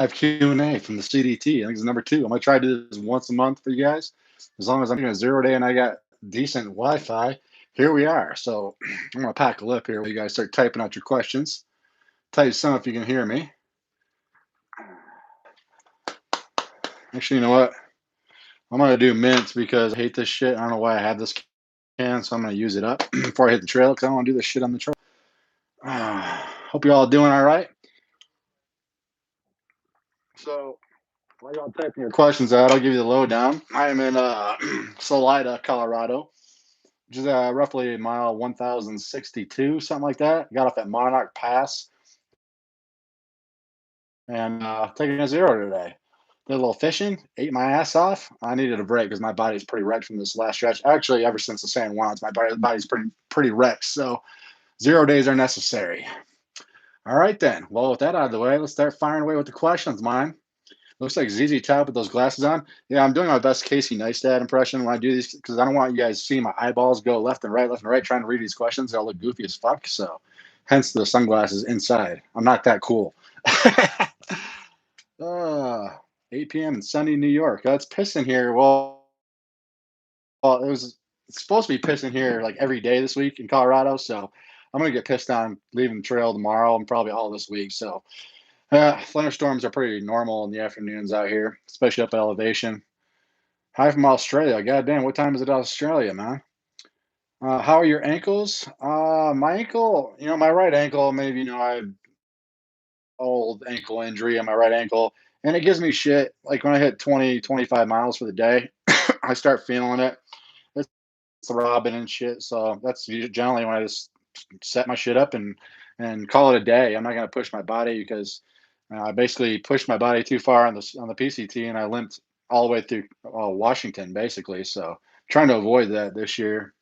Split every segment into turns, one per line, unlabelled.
live Q&A from the CDT. I think it's number 2. I'm gonna try to do this once a month for you guys. As long as I'm doing a 0 day and I got decent Wi-Fi, here we are. So I'm gonna pack a lip here while you guys start typing out your questions. Tell you some if you can hear me. Actually, you know what? I'm gonna do mints because I hate this shit. I don't know why I have this can, so I'm gonna use it up before I hit the trail because I don't want to do this shit on the trail. Hope you all doing all right. So while y'all typing your questions out, I'll give you the lowdown. I am in Salida, Colorado, which is roughly mile 1062, something like that. Got off at Monarch Pass and taking a 0 today. Did a little fishing, ate my ass off. I needed a break because my body's pretty wrecked from this last stretch. Actually, ever since the San Juans, my body's pretty wrecked. So 0 days are necessary. All right then. Well, with that out of the way, let's start firing away with the questions, man. Looks like ZZ Top with those glasses on. Yeah, I'm doing my best Casey Neistat impression when I do these because I don't want you guys to see my eyeballs go left and right, trying to read these questions. They'll look goofy as fuck. So, hence the sunglasses inside. I'm not that cool. uh, 8 p.m. in sunny New York. It's pissing here. Well, it's supposed to be pissing here like every day this week in Colorado. So, I'm gonna get pissed on leaving the trail tomorrow and probably all this week. So, thunderstorms are pretty normal in the afternoons out here, especially up at elevation. Hi from Australia. God damn, what time is it in Australia, man? How are your ankles? My ankle, my right ankle, maybe, I have old ankle injury on my right ankle, and it gives me shit. Like when I hit 20, 25 miles for the day, I start feeling it. It's throbbing and shit. So that's generally when I just set my shit up and call it a day. I'm not going to push my body because I basically pushed my body too far on the PCT, and I limped all the way through Washington, basically. So trying to avoid that this year.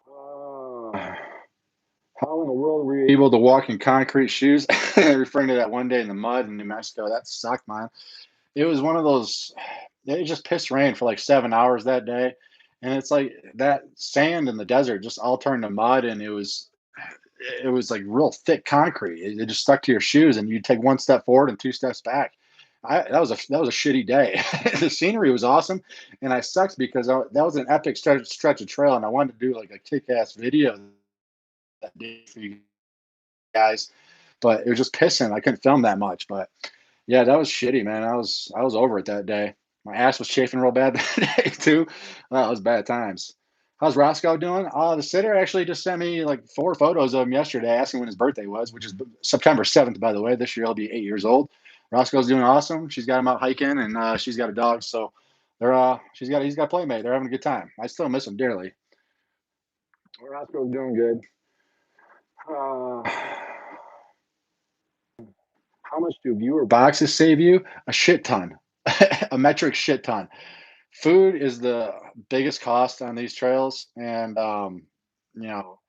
Uh, how in the world were you able to walk in concrete shoes? Referring to that one day in the mud in New Mexico, that sucked, man. It was one of those. It just pissed rain for like 7 hours that day, and it's like that sand in the desert just all turned to mud, and it was like real thick concrete. It just stuck to your shoes, and you'd take one step forward and two steps back. That was a shitty day. The scenery was awesome, and I sucked because that was an epic stretch of trail, and I wanted to do like a kick ass video that day for you guys, but it was just pissing. I couldn't film that much, but yeah, that was shitty, man. I was over it that day. My ass was chafing real bad that day too. Well, that was bad times. How's Roscoe doing? The sitter actually just sent me like 4 photos of him yesterday, asking when his birthday was, which is September 7th, by the way. This year he'll be 8 years old. Roscoe's doing awesome. She's got him out hiking, and she's got a dog, so he's got a playmate. They're having a good time. I still miss him dearly. Roscoe's doing good. Uh, how much do viewer boxes save you? A shit ton, a metric shit ton. Food is the biggest cost on these trails, and you know,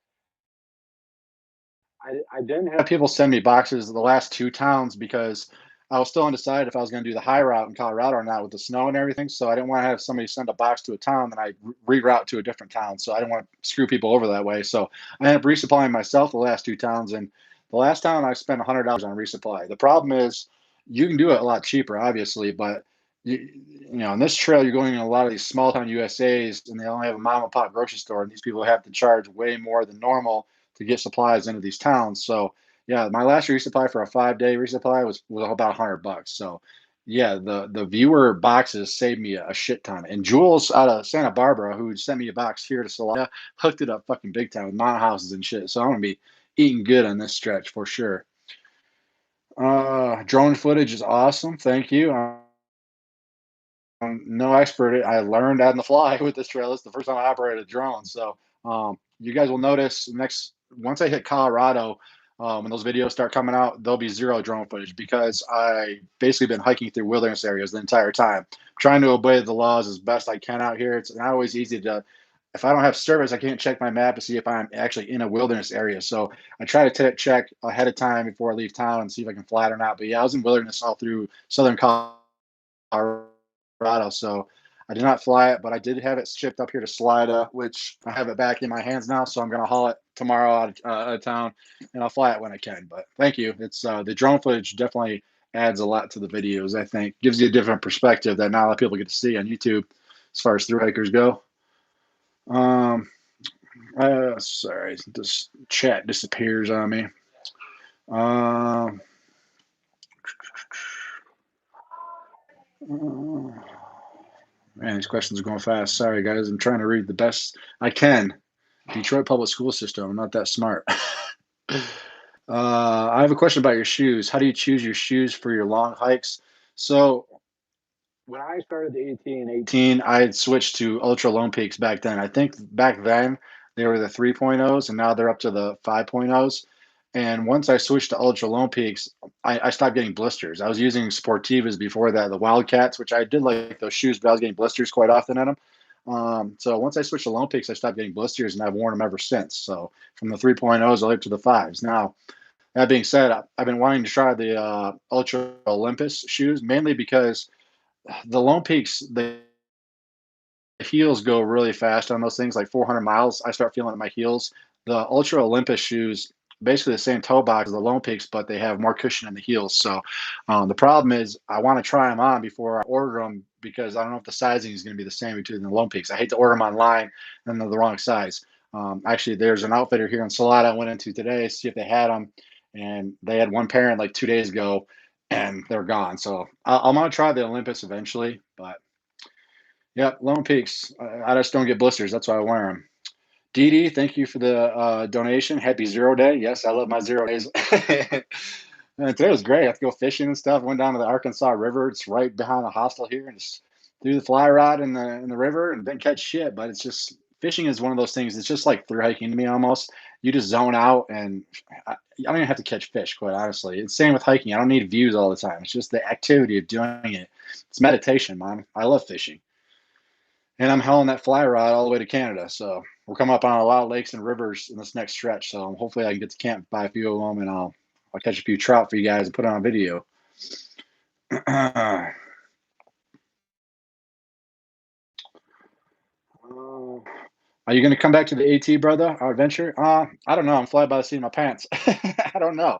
I didn't have people send me boxes of the last 2 towns because I was still undecided if I was going to do the high route in Colorado or not with the snow and everything. So I didn't want to have somebody send a box to a town, then I reroute to a different town. So I didn't want to screw people over that way. So I ended up resupplying myself the last 2 towns, and the last town I spent $100 on resupply. The problem is you can do it a lot cheaper, obviously, but on this trail you're going in a lot of these small town USAs, and they only have a mom and pop grocery store, and these people have to charge way more than normal to get supplies into these towns. So yeah, my last resupply for a 5 day resupply was about $100. So yeah, the viewer boxes saved me a shit ton. And Jules out of Santa Barbara, who sent me a box here to Salida, hooked it up fucking big time with mountain houses and shit. So I'm gonna be eating good on this stretch for sure. Drone footage is awesome. Thank you. I'm no expert. I learned on the fly with this trail. It's the first time I operated a drone. So you guys will notice next once I hit Colorado, when those videos start coming out, there'll be zero drone footage because I basically been hiking through wilderness areas the entire time, trying to obey the laws as best I can out here. It's not always easy to. If I don't have service, I can't check my map to see if I'm actually in a wilderness area. So I try to check ahead of time before I leave town and see if I can fly it or not. But yeah, I was in wilderness all through southern Colorado. So I did not fly it, but I did have it shipped up here to Salida, which I have it back in my hands now. So I'm gonna haul it tomorrow out of town, and I'll fly it when I can. But thank you. It's the drone footage definitely adds a lot to the videos. I think gives you a different perspective that not a lot of people get to see on YouTube, as far as through hikers go. Um, sorry, this chat disappears on me. Um, man, these questions are going fast. Sorry, guys. I'm trying to read the best I can. Detroit public school system. I'm not that smart. I have a question about your shoes. How do you choose your shoes for your long hikes? So when I started the AT in 18, I had switched to Ultra Lone Peaks back then. I think back then they were the 3.0s, and now they're up to the 5.0s. And once I switched to Ultra Lone Peaks, I stopped getting blisters. I was using Sportivas before that, the Wildcats, which I did like those shoes, but I was getting blisters quite often in them. So once I switched to Lone Peaks, I stopped getting blisters, and I've worn them ever since. So from the 3.0s all the way up to the 5s. Now, that being said, I've been wanting to try the Ultra Olympus shoes, mainly because the Lone Peaks, the heels go really fast on those things, like 400 miles. I start feeling my heels. The Ultra Olympus shoes, basically the same toe box as the Lone Peaks, but they have more cushion in the heels. So the problem is, I want to try them on before I order them because I don't know if the sizing is going to be the same between the Lone Peaks. I hate to order them online and they're the wrong size. Actually, there's an outfitter here in Salada I went into today to see if they had them, and they had one pair in like 2 days ago, and they're gone. So I'm gonna try the Olympus eventually, but yeah, Lone Peaks. I just don't get blisters. That's why I wear them. Dee Dee, thank you for the donation. Happy 0 day. Yes, I love my 0 days. And today was great. I have to go fishing and stuff. Went down to the Arkansas River. It's right behind the hostel here, and just threw the fly rod in the river and didn't catch shit. But it's just fishing is one of those things. It's just like through hiking to me almost. You just zone out, and I don't even have to catch fish. Quite honestly, it's same with hiking. I don't need views all the time. It's just the activity of doing it. It's meditation, man. I love fishing. And I'm hauling that fly rod all the way to Canada. So we're coming up on a lot of lakes and rivers in this next stretch. So hopefully I can get to camp by a few of them, and I'll catch a few trout for you guys and put it on video. Are you going to come back to the AT, brother? Our adventure? I don't know. I'm flying by the seat of my pants. I don't know.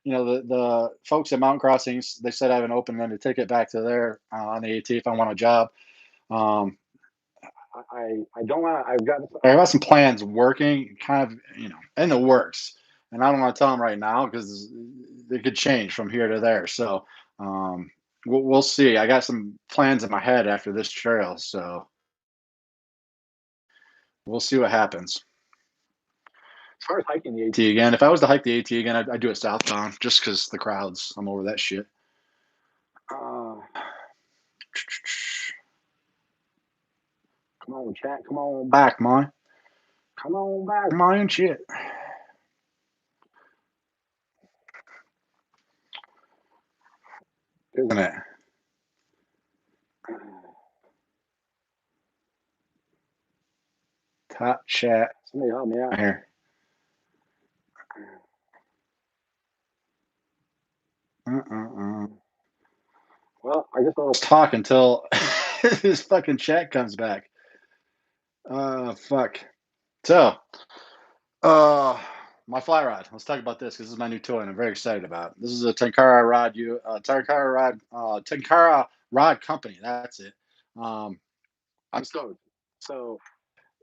You know, the folks at Mountain Crossings, they said I have an open-ended ticket back to there on the AT if I want a job. Um, I don't want. I got some plans working, kind of, in the works, and I don't want to tell them right now because they could change from here to there. So we'll see. I got some plans in my head after this trail, so we'll see what happens. As far as hiking the AT again, if I was to hike the AT again, I'd do it southbound just because the crowds. I'm over that shit. Uh, Come on, chat. Come on back, man. Come on back, man. Shit. Isn't it? Top chat. Somebody help me out here. Well, I guess I'll talk until this fucking chat comes back. Fuck. So, uh, my fly rod. Let's talk about this because this is my new toy and I'm very excited about it. This is a Tenkara Rod Company. That's it. Um, I'm stoked. So,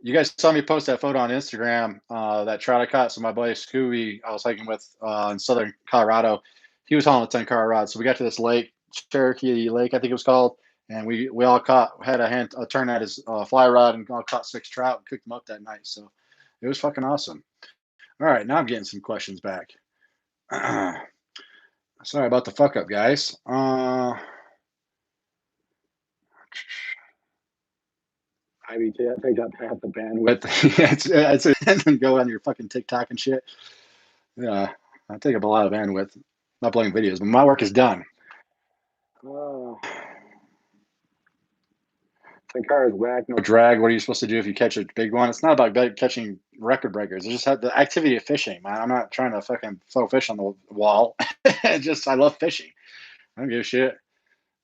you guys saw me post that photo on Instagram, that trout I caught. So my buddy Scooby, I was hiking with in southern Colorado. He was hauling a 10 car rod. So we got to this lake, Cherokee Lake, I think it was called, and we all had a turn at his fly rod and all caught 6 trout and cooked them up that night. So it was fucking awesome. All right, now I'm getting some questions back. Sorry about the fuck up, guys. I mean, that takes up half the bandwidth. It's go on your fucking TikTok and shit. Yeah, I take up a lot of bandwidth. Not playing videos, but my work is done. Oh, the car is whack, no drag. What are you supposed to do if you catch a big one? It's not about catching record breakers. It's just the activity of fishing, man. I'm not trying to fucking throw fish on the wall. I love fishing. I don't give a shit.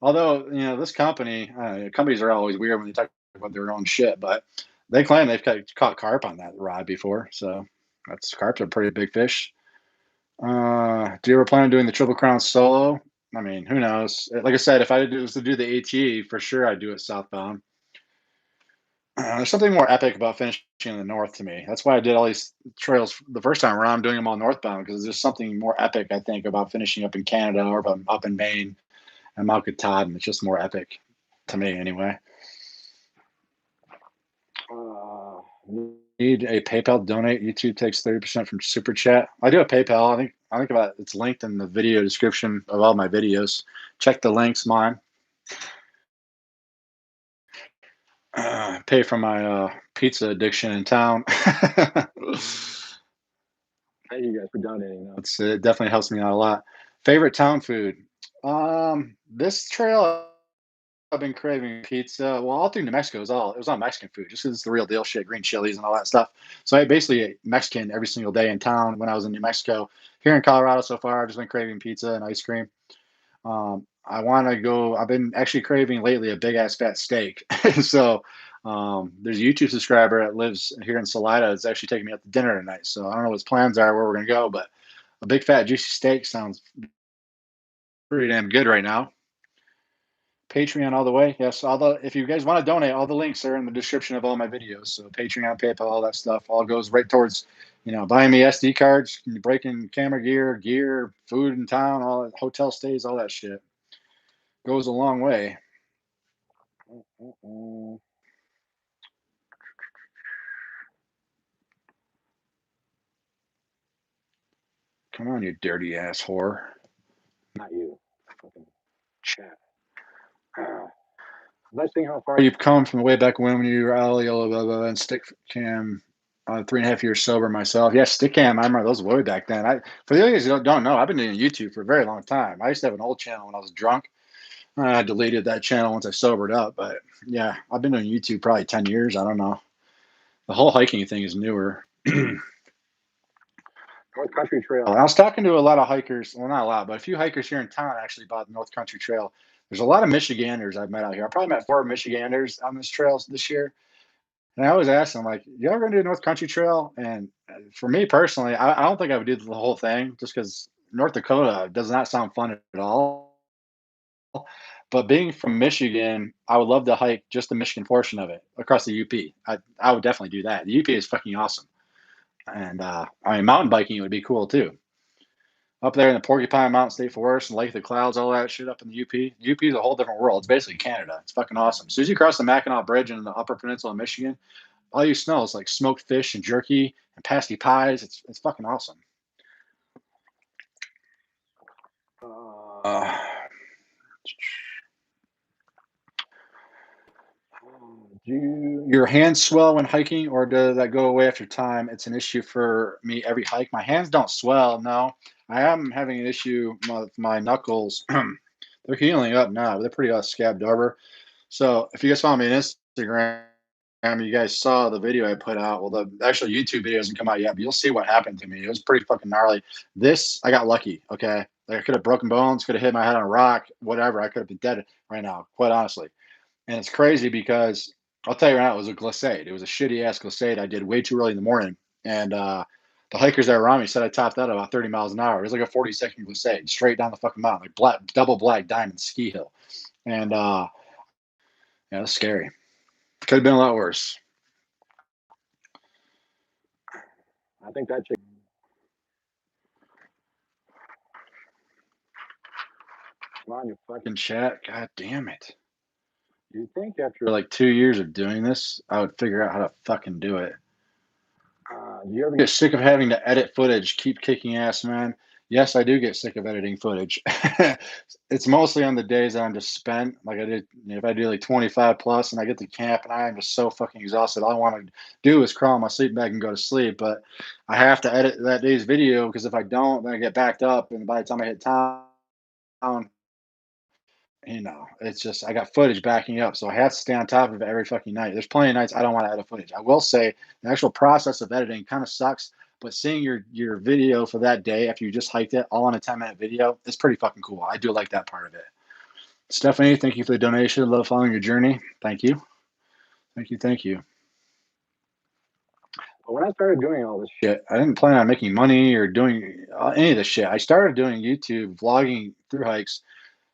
Although, this company, companies are always weird when they talk about their own shit, but they claim they've caught carp on that rod before. So that's carp's a pretty big fish. Do you ever plan on doing the Triple Crown solo? I mean, who knows? Like I said, if I was to do the AT, for sure I'd do it southbound. There's something more epic about finishing in the north to me. That's why I did all these trails the first time around. I'm doing them all northbound because there's something more epic, I think, about finishing up in Canada or if I'm up in Maine and Mount Katahdin. It's just more epic to me, anyway. Uh, Need a PayPal donate. YouTube takes 30% from super chat. I do a PayPal. I think about it's linked in the video description of all my videos. Check the links, mine. Pay for my pizza addiction in town. Thank you guys for donating. It definitely helps me out a lot. Favorite town food? This trail I've been craving pizza. Well, all through New Mexico it was all Mexican food, just 'cause it's the real deal shit, green chilies and all that stuff. So I basically ate Mexican every single day in town when I was in New Mexico. Here in Colorado so far, I've just been craving pizza and ice cream. I want to go. I've been actually craving lately a big ass fat steak. So there's a YouTube subscriber that lives here in Salida. It's actually taking me out to dinner tonight. So I don't know what his plans are, where we're gonna go, but a big fat juicy steak sounds pretty damn good right now. Patreon all the way. Yes, if you guys want to donate, all the links are in the description of all my videos. So Patreon, PayPal, all that stuff, all goes right towards, buying me SD cards, breaking camera gear, food in town, all that, hotel stays, all that shit goes a long way. Come on, you dirty ass whore. Not you. Fucking chat. Nice seeing how far you've come from way back when you were Ollie, blah, blah, blah, and stick cam. 3.5 years sober myself. Yeah, stick cam. I remember those way back then. For the others who don't know, I've been doing YouTube for a very long time. I used to have an old channel when I was drunk. I deleted that channel once I sobered up. But yeah, I've been doing YouTube probably 10 years. I don't know. The whole hiking thing is newer. North Country Trail. I was talking to a lot of hikers. Well, not a lot, but a few hikers here in town actually about the North Country Trail. There's a lot of Michiganders I've met out here. I probably met 4 Michiganders on this trail this year. And I always ask them, like, you ever gonna do North Country Trail? And for me personally, I don't think I would do the whole thing just because North Dakota does not sound fun at all. But being from Michigan, I would love to hike just the Michigan portion of it across the UP. I would definitely do that. The UP is fucking awesome. And I mean, mountain biking would be cool too. Up there in the Porcupine Mountain State Forest and Lake of the Clouds, all that shit up in the UP. UP is a whole different world. It's basically Canada. It's fucking awesome. As soon as you cross the Mackinac Bridge in the Upper Peninsula of Michigan, all you smell is like smoked fish and jerky and pasty pies. It's fucking awesome. Uh, do your hands swell when hiking, or does that go away after time? It's an issue for me every hike. My hands don't swell. No, I am having an issue with my knuckles. They're healing up now. They're pretty scabbed over. So if you guys follow me on Instagram, you guys saw the video I put out. Well, the actual YouTube video hasn't come out yet, but you'll see what happened to me. It was pretty fucking gnarly. I got lucky. Okay, like I could have broken bones, could have hit my head on a rock, whatever. I could have been dead right now, quite honestly. And it's crazy because I'll tell you right now, it was a glissade. It was a shitty ass glissade I did way too early in the morning, and the hikers that were around me said I topped out about 30 miles an hour. It was like a 40-second glissade straight down the fucking mountain, like double black diamond ski hill, and yeah, that's scary. Could have been a lot worse. I think that chick. Come on, you fucking chat. God damn it. You'd think after like 2 years of doing this, I would figure out how to fucking do it. Do you ever get sick of having to edit footage? Keep kicking ass, man. Yes, I do get sick of editing footage. It's mostly on the days that I'm just spent. Like if I do like 25 plus and I get to camp and I am just so fucking exhausted, all I want to do is crawl in my sleep bag and go to sleep. But I have to edit that day's video because if I don't, then I get backed up. And by the time I hit town, it's just I got footage backing up, so I have to stay on top of it every fucking night. There's plenty of nights I don't want to edit footage. I will say the actual process of editing kind of sucks, but seeing your video for that day after you just hiked it all on a 10-minute video is pretty fucking cool. I do like that part of it. Stephanie, thank you for the donation. Love following your journey. Thank you. Thank you. Thank you. But when I started doing all this shit, I didn't plan on making money or doing any of this shit. I started doing YouTube vlogging through hikes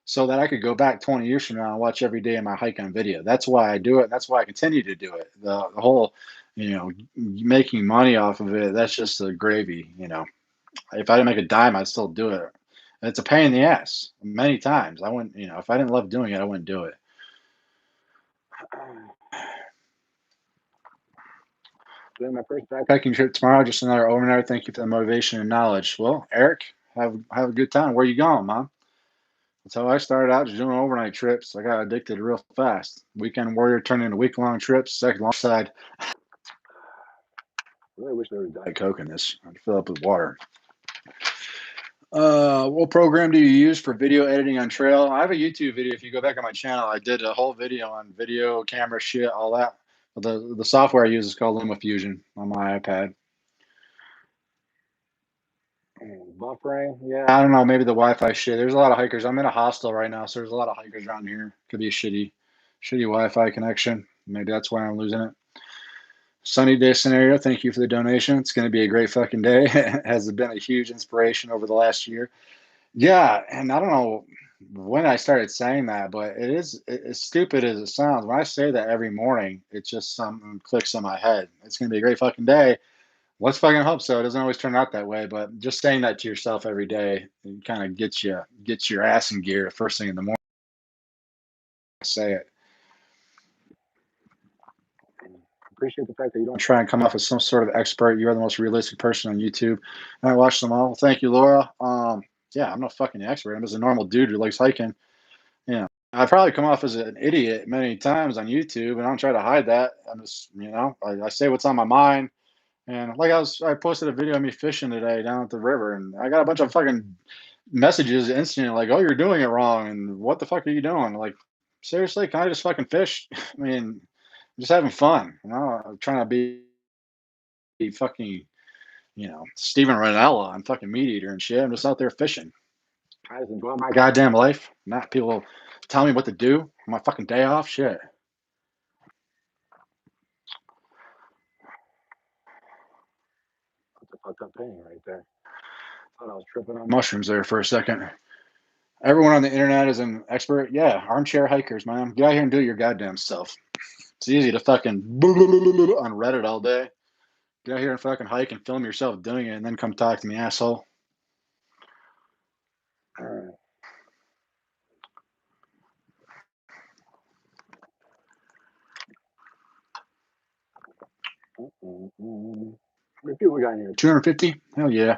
so that I could go back 20 years from now and watch every day of my hike on video. That's why I do it. That's why I continue to do it. The whole, making money off of it, that's just the gravy. If I didn't make a dime, I'd still do it. And it's a pain in the ass many times. I wouldn't, if I didn't love doing it, I wouldn't do it. Doing my first backpacking trip tomorrow. Just another overnight. Thank you for the motivation and knowledge. Well, Eric, have a good time. Where you going, Mom? That's how I started out, just doing overnight trips. I got addicted real fast. Weekend warrior turned into week-long trips. Second long side. Really wish there was Diet Coke in this. I'd fill up with water. What program do you use for video editing on trail? I have a YouTube video. If you go back on my channel, I did a whole video on video, camera shit, all that. But the software I use is called LumaFusion on my iPad. Buffering, yeah. I don't know. Maybe the Wi-Fi shit. There's a lot of hikers. I'm in a hostel right now, so there's a lot of hikers around here. Could be a shitty Wi-Fi connection. Maybe that's why I'm losing it. Sunny day scenario. Thank you for the donation. It's going to be a great fucking day. It has been a huge inspiration over the last year. Yeah, and I don't know when I started saying that, but it is as stupid as it sounds. When I say that every morning, it just something clicks in my head. It's going to be a great fucking day. Let's fucking hope so. It doesn't always turn out that way, but just saying that to yourself every day kind of gets your ass in gear first thing in the morning. Say it. Appreciate the fact that you don't try and come off as some sort of expert. You are the most realistic person on YouTube, and I watch them all. Well, thank you, Laura. Yeah, I'm not fucking expert. I'm just a normal dude who likes hiking. Yeah, I probably come off as an idiot many times on YouTube, and I don't try to hide that. I'm just, I say what's on my mind. And like I posted a video of me fishing today down at the river, and I got a bunch of fucking messages instantly like, "Oh, you're doing it wrong," and "What the fuck are you doing?" Like, seriously, can I just fucking fish? I mean, I'm just having fun. I'm trying to be fucking, Steven Ranella on fucking Meat Eater and shit. I'm just out there fishing. I just enjoy my goddamn life. Not people tell me what to do on my fucking day off. Shit. That's a fucked up painting right there. Thought I was tripping on mushrooms there for a second. Everyone on the internet is an expert. Yeah, armchair hikers, man. Get out here and do it your goddamn self. It's easy to fucking on Reddit all day. Get out here and fucking hike and film yourself doing it, and then come talk to me, asshole. All right. How many people we got in here? 250? Hell yeah.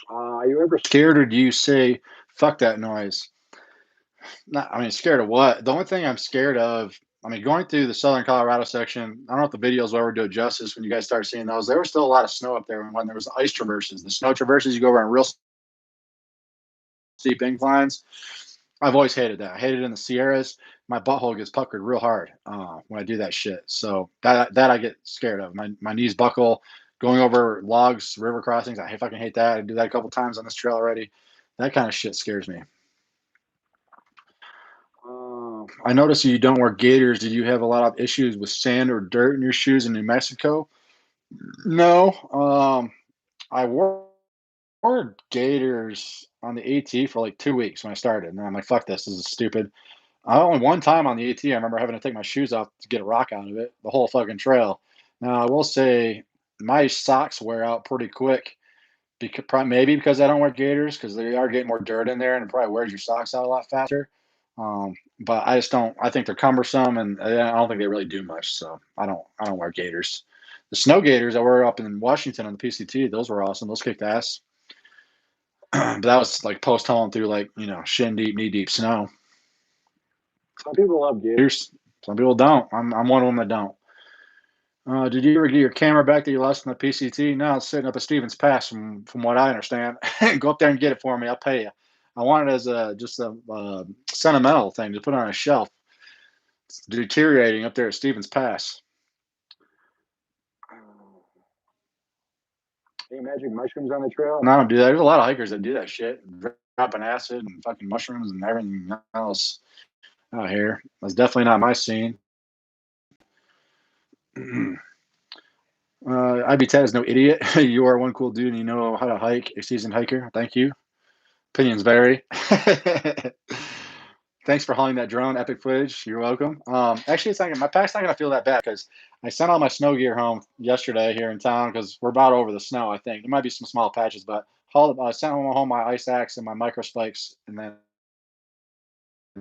Are you ever scared, or do you say, fuck that noise? Not, I mean, scared of what? The only thing I'm scared of, I mean, going through the southern Colorado section, I don't know if the videos will ever do it justice when you guys start seeing those. There was still a lot of snow up there when there was ice traverses. The snow traverses, you go around real steep inclines. I've always hated that. I hated it in the Sierras. My butthole gets puckered real hard when I do that shit. So that I get scared of. My knees buckle. Going over logs, river crossings, I fucking hate that. I do that a couple times on this trail already. That kind of shit scares me. I noticed you don't wear gaiters. Did you have a lot of issues with sand or dirt in your shoes in New Mexico? No. I wore gaiters on the AT for like 2 weeks when I started. And then I'm like, fuck this. This is stupid. I only one time on the AT, I remember having to take my shoes off to get a rock out of it, the whole fucking trail. Now, I will say my socks wear out pretty quick. Because maybe because I don't wear gaiters, because they are getting more dirt in there, and it probably wears your socks out a lot faster. But I just don't. I think they're cumbersome, and I don't think they really do much. So I don't wear gaiters. The snow gaiters I wear up in Washington on the PCT, those were awesome. Those kicked ass. But that was like post hauling through like shin deep, knee deep snow. Some people love gaiters. Some people don't. I'm one of them that don't. Did you ever get your camera back that you lost in the PCT? No, it's sitting up at Stevens Pass, from what I understand. Go up there and get it for me. I'll pay you. I want it as just a sentimental thing to put on a shelf. It's deteriorating up there at Stevens Pass. Any magic mushrooms on the trail? No, I don't do that. There's a lot of hikers that do that shit. dropping acid and fucking mushrooms and everything else out here. That's definitely not my scene. IB Ted is no idiot. You are one cool dude and you know how to hike, a seasoned hiker. Thank you. Opinions vary. Thanks for hauling that drone. Epic footage. You're welcome. Actually, it's not, my pack's not going to feel that bad because I sent all my snow gear home yesterday here in town because we're about over the snow, I think. There might be some small patches, but I sent home my ice axe and my micro spikes and then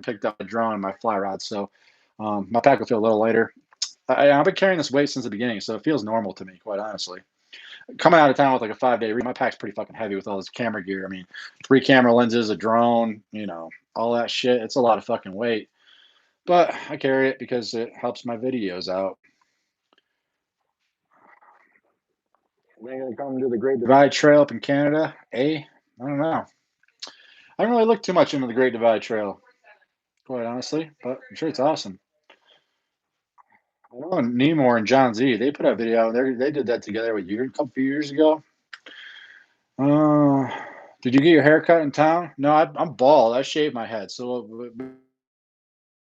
picked up a drone and my fly rod. So my pack will feel a little lighter. I've been carrying this weight since the beginning, so it feels normal to me, quite honestly. Coming out of town with like a 5 day, my pack's pretty fucking heavy with all this camera gear. I mean, 3 camera lenses, a drone, all that shit. It's a lot of fucking weight, but I carry it because it helps my videos out. When are you gonna come to the Great Divide Trail up in Canada? I don't know. I don't really look too much into the Great Divide Trail, quite honestly, but I'm sure it's awesome. I know Nemor and John Z, they put a video out there. They did that together with you a couple few years ago. Uh, did you get your hair cut in town? No, I'm bald. I shave my head. So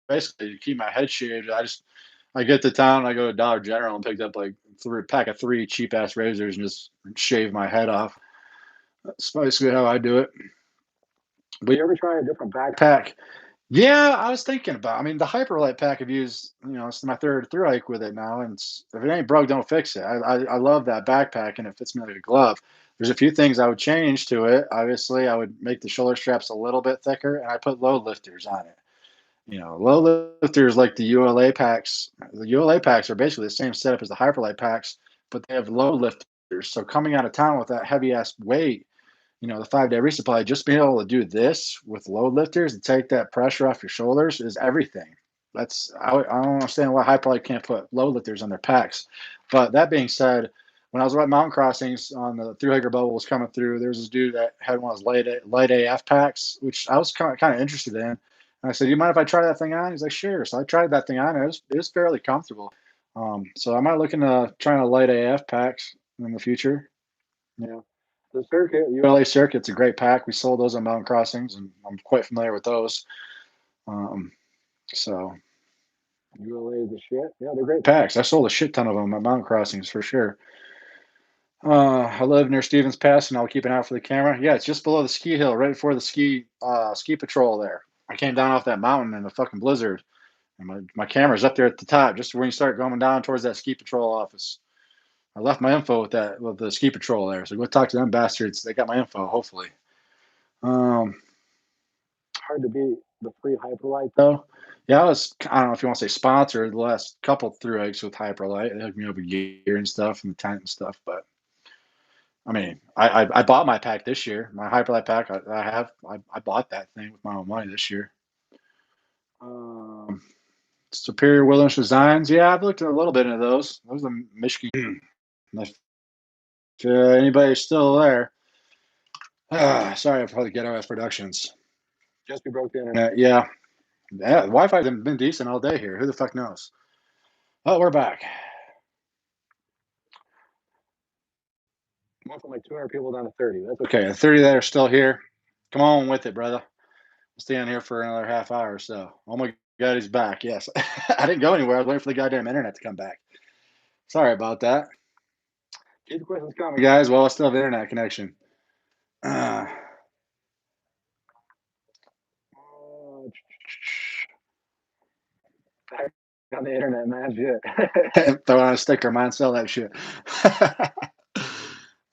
basically, to keep my head shaved, I get to town, I go to Dollar General and picked up like pack of 3 cheap ass razors and just shave my head off. That's basically how I do it. But you ever try a different backpack? Yeah, I was thinking about. I mean, the Hyperlight pack I've used. It's my third through hike with it now, and if it ain't broke, don't fix it. I love that backpack, and it fits me like a glove. There's a few things I would change to it. Obviously, I would make the shoulder straps a little bit thicker, and I put load lifters on it. Load lifters like the ULA packs. The ULA packs are basically the same setup as the Hyperlight packs, but they have load lifters. So coming out of town with that heavy ass weight, the 5 day resupply, just being able to do this with load lifters and take that pressure off your shoulders is everything. I don't understand why Hyperlight can't put load lifters on their packs. But that being said, when I was at mountain crossings on the through hiker bubble was coming through, there was this dude that had one of those light AF packs, which I was kind of interested in. And I said, "Do you mind if I try that thing on?" He's like, "Sure." So I tried that thing on. It was fairly comfortable. So I might look into trying a light AF packs in the future. Yeah. The circuit, ULA circuit's a great pack. We sold those on mountain crossings, and I'm quite familiar with those. Um, so ULA is the shit. Yeah, they're great packs. I sold a shit ton of them at mountain crossings for sure. I live near Stevens Pass, and I'll keep an eye out for the camera. Yeah, it's just below the ski hill, right before the ski patrol. There, I came down off that mountain in a fucking blizzard, and my camera's up there at the top, just when you start going down towards that ski patrol office. I left my info with the ski patrol there, so go talk to them bastards. They got my info, hopefully. Um, Hard to beat the free Hyperlight though. Yeah, I don't know if you want to say sponsored the last couple through hikes with Hyperlight. They hooked me up with gear and stuff and the tent and stuff. But I mean, I bought my pack this year. My Hyperlight pack I bought that thing with my own money this year. Um, Superior Wilderness Designs. Yeah, I've looked a little bit into those. Those are Michigan. If anybody's still there, sorry for the ghetto ass productions. Just we broke the internet. Yeah, yeah. Wi-Fi has been decent all day here. Who the fuck knows? Oh, we're back. Went from like 200 people down to 30. That's okay. The 30 that are still here, come on with it, brother. We'll stay on here for another half hour or so. Oh my God, he's back. Yes. I didn't go anywhere. I was waiting for the goddamn internet to come back. Sorry about that. Keep the questions coming, guys. Well, I still have internet connection. Uh, back on the internet, man. Shit. Throw on a sticker, man. Sell that shit.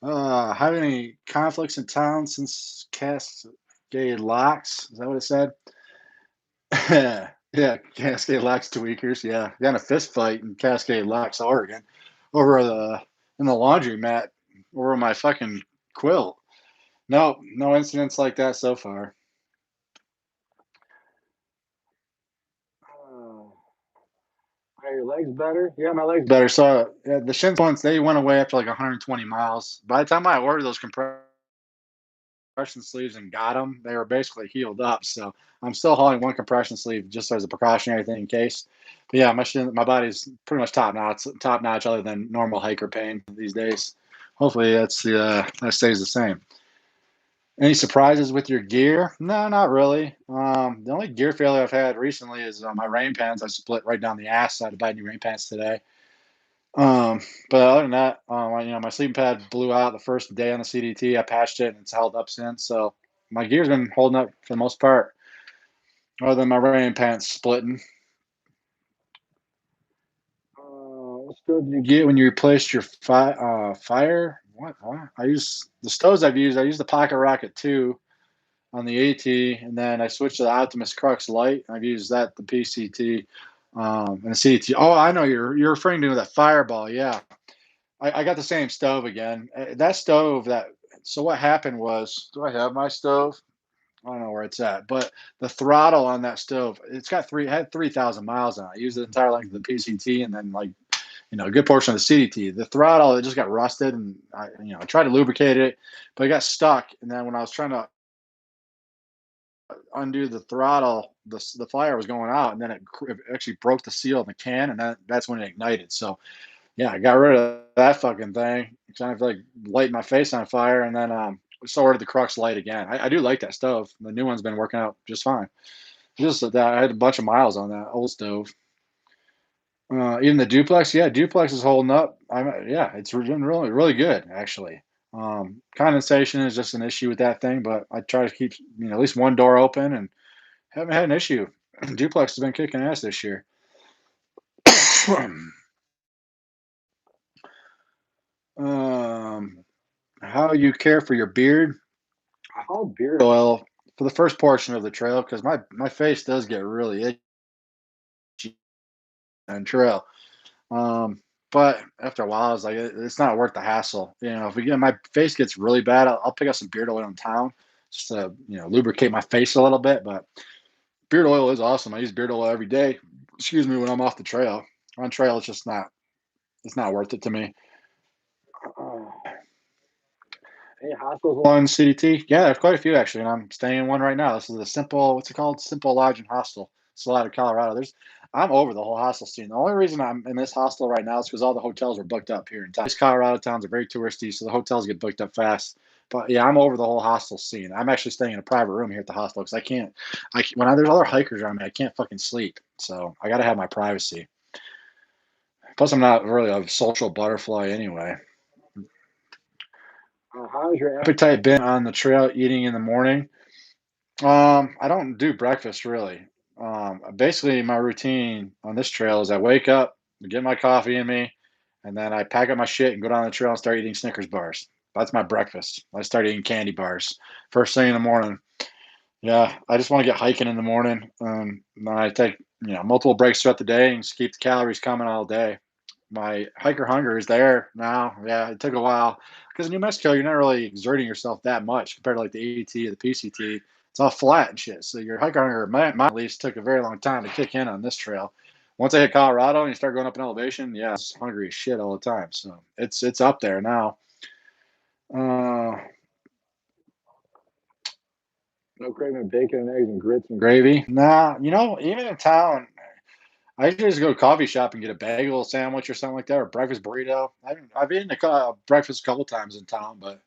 Have any conflicts in town since Cascade Locks? Is that what it said? Yeah, Cascade Locks tweakers. Yeah, got in a fist fight in Cascade Locks, Oregon, over in the laundromat over my fucking quilt. No incidents like that so far. Oh, are your legs better? Yeah, my legs better. So the shin splints they went away after like 120 miles. By the time I ordered those compression sleeves and got them, they were basically healed up. So I'm still hauling one compression sleeve just as a precautionary thing in case. But yeah, my body's pretty much top notch, other than normal hiker pain these days. Hopefully that stays the same. Any surprises with your gear? No, not really. The only gear failure I've had recently is my rain pants. I split right down the ass. So I had to buy new rain pants today. Um, but other than that, my sleeping pad blew out the first day on the CDT. I patched it and it's held up since. So my gear's been holding up for the most part, other than my rain pants splitting. What stove did you get when you replaced your fire? What? I use the stoves I've used. I use the Pocket Rocket 2 on the AT, and then I switched to the Optimus Crux Lite. I've used that, the PCT, and the CDT. Oh, I know you're referring to that Fireball. Yeah, I got the same stove again. That stove. So what happened was, do I have my stove? I don't know where it's at, but the throttle on that stove, it had 3,000 miles on it. I used the entire length of the PCT, and then like a good portion of the CDT. The throttle, it just got rusted, and I tried to lubricate it, but it got stuck. And then when I was trying to undo the throttle, the fire was going out, and then it actually broke the seal in the can, and that's when it ignited. So yeah, I got rid of that fucking thing. Kind of like lighting my face on fire, and then so ordered the Crux Light again. I do like that stove. The new one's been working out just fine. Just that I had a bunch of miles on that old stove. Even the duplex, yeah, duplex is holding up. Yeah, it's doing really, really good actually. Condensation is just an issue with that thing, but I try to keep at least one door open and haven't had an issue. Duplex has been kicking ass this year. um, how you care for your beard? I hold beard oil for the first portion of the trail because my face does get really itchy on trail. Um, but after a while, I was like, it's not worth the hassle. If my face gets really bad, I'll pick up some beard oil in town just to lubricate my face a little bit. But beard oil is awesome. I use beard oil every day. Excuse me, when I'm off the trail. On trail, it's not worth it to me. Uh, Any hospitals along CDT? Yeah, there's quite a few actually, and I'm staying in one right now. This is the what's it called? Simple Lodge and Hostel, Salado, Colorado. I'm over the whole hostel scene. The only reason I'm in this hostel right now is because all the hotels are booked up here in town. These Colorado towns are very touristy, so the hotels get booked up fast. But yeah, I'm over the whole hostel scene. I'm actually staying in a private room here at the hostel because I can't. There's other hikers around me, I can't fucking sleep. So I got to have my privacy. Plus, I'm not really a social butterfly anyway. How's your appetite been on the trail eating in the morning? I don't do breakfast really. Basically, my routine on this trail is I wake up, get my coffee in me, and then I pack up my shit and go down the trail and start eating Snickers bars. That's my breakfast. I start eating candy bars first thing in the morning. Yeah, I just want to get hiking in the morning. Then I take multiple breaks throughout the day and just keep the calories coming all day. My hiker hunger is there now. Yeah, it took a while because in New Mexico, you're not really exerting yourself that much compared to like the AT or the PCT. It's all flat and shit. So your hiker hunger, mine at least, took a very long time to kick in on this trail. Once I hit Colorado and you start going up in elevation, yeah, it's hungry as shit all the time. So it's up there now. Uh, no craving bacon and eggs and grits and gravy. Nah, even in town, I usually just go to a coffee shop and get a bagel sandwich or something like that, or breakfast burrito. I've eaten breakfast a couple times in town, but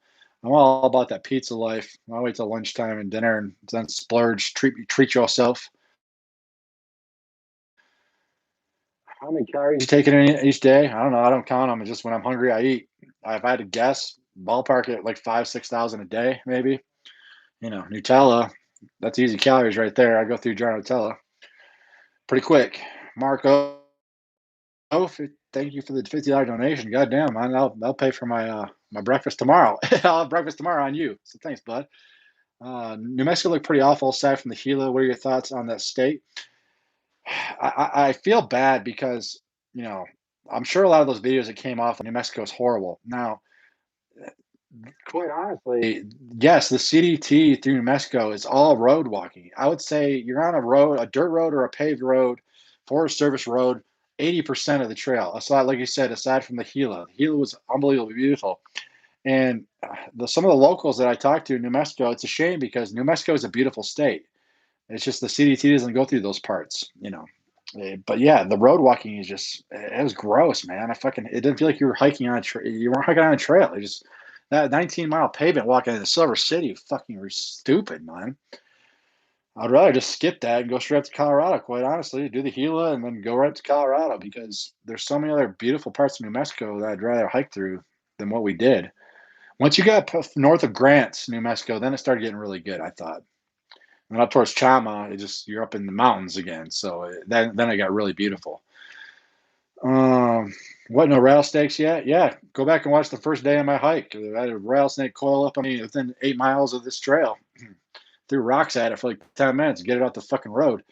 I'm all about that pizza life. I wait till lunchtime and dinner and then splurge, treat yourself. How many calories you taking in each day? I don't know. I don't count them. It's just when I'm hungry, I eat. If I had to guess, ballpark it like 5,000 to 6,000 a day, maybe. Nutella. That's easy calories right there. I go through a jar of Nutella pretty quick. Marco. Oh, thank you for the $50 donation. Goddamn, man, I'll pay for my breakfast tomorrow. I'll have breakfast tomorrow on you. So thanks, bud. New Mexico looked pretty awful aside from the Gila. What are your thoughts on that state? I feel bad because you know I'm sure a lot of those videos that came off of New Mexico is horrible. Now, quite honestly, yes, the CDT through New Mexico is all road walking. I would say you're on a road, a dirt road or a paved road, Forest Service road, 80% of the trail. Aside, like you said, aside from the Gila was unbelievably beautiful. And some of the locals that I talked to in New Mexico, it's a shame because New Mexico is a beautiful state. It's just the CDT doesn't go through those parts. But yeah, the road walking it was gross, man. It didn't feel like you were hiking on you weren't hiking on a trail. It just That 19-mile pavement walking into Silver City, fucking stupid, man. I'd rather just skip that and go straight up to Colorado, quite honestly, do the Gila and then go right to Colorado because there's so many other beautiful parts of New Mexico that I'd rather hike through than what we did. Once you got north of Grants, New Mexico, then it started getting really good, I thought. And up towards Chama, it just you're up in the mountains again, so then it got really beautiful. What, no rattlesnakes yet? Yeah, go back and watch the first day of my hike. I had a rattlesnake coil up on me within 8 miles of this trail. Threw rocks at it for like 10 minutes, get it off the fucking road.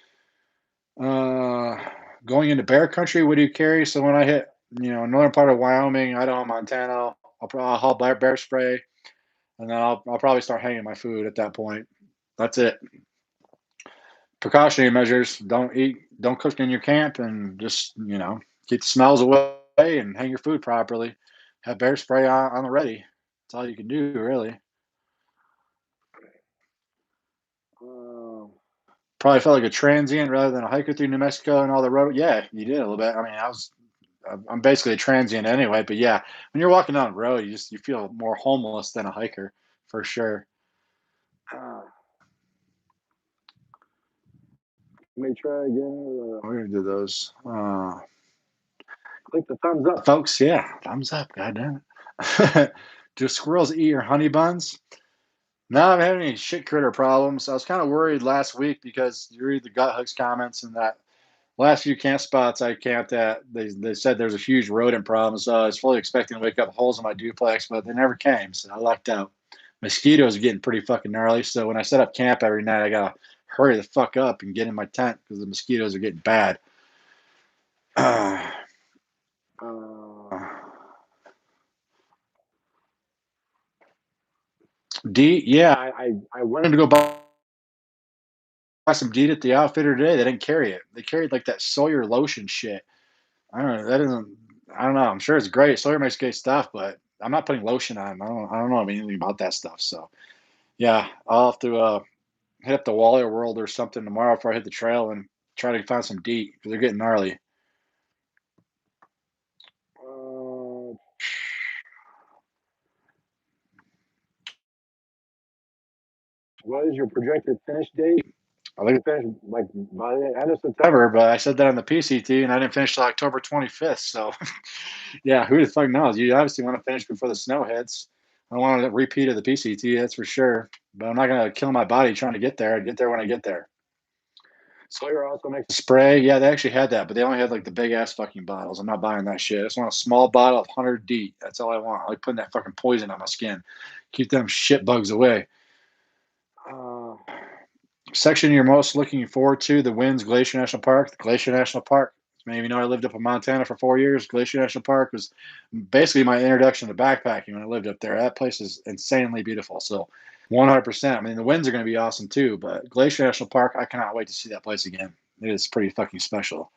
Uh, Going into bear country, what do you carry? So when I hit, northern part of Wyoming, Idaho, Montana, I'll haul bear spray, and then I'll probably start hanging my food at that point. That's it. Precautionary measures: don't cook in your camp, and just keep the smells away and hang your food properly. Have bear spray on the ready. That's all you can do, really. Um, Probably felt like a transient rather than a hiker through New Mexico and all the road. Yeah, you did a little bit. I mean, I'm basically a transient anyway, but yeah, when you're walking down the road, you feel more homeless than a hiker for sure. Uh, Let me try again. We're gonna do those. Click the thumbs up, folks. Yeah, thumbs up. God damn it. Do squirrels eat your honey buns? No, I haven't had any shit critter problems. I was kind of worried last week because you read the gut hooks comments and that last few camp spots I camped at, they said there's a huge rodent problem. So I was fully expecting to wake up holes in my duplex, but they never came. So I lucked out. Mosquitoes are getting pretty fucking gnarly. So when I set up camp every night, I gotta hurry the fuck up and get in my tent because the mosquitoes are getting bad. Uh, D, yeah, I wanted to go buy some DEET at the outfitter today. They didn't carry it. They carried like that Sawyer lotion shit. I don't know. That isn't. I don't know. I'm sure it's great. Sawyer makes great stuff, but I'm not putting lotion on. I don't know anything about that stuff. So yeah, I'll have to hit up the Waller World or something tomorrow before I hit the trail and try to find some DEET because they're getting gnarly. Uh, what is your projected finish date? I think it finished like by the end of September, but I said that on the PCT and I didn't finish till October 25th. So yeah, who the fuck knows? You obviously want to finish before the snow hits. I don't want a repeat of the PCT, that's for sure. But I'm not gonna kill my body trying to get there. I get there when I get there. Sawyer also makes a spray. Yeah, they actually had that, but they only had like the big ass fucking bottles. I'm not buying that shit. I just want a small bottle of 100 DEET. That's all I want. I like putting that fucking poison on my skin. Keep them shit bugs away. Uh, Section you're most looking forward to: the Winds Glacier National Park. The Glacier National Park. Maybe you know I lived up in Montana for 4 years. Glacier National Park was basically my introduction to backpacking when I lived up there. That place is insanely beautiful. So 100%. I mean, the winds are going to be awesome too, but Glacier National Park, I cannot wait to see that place again. It is pretty fucking special.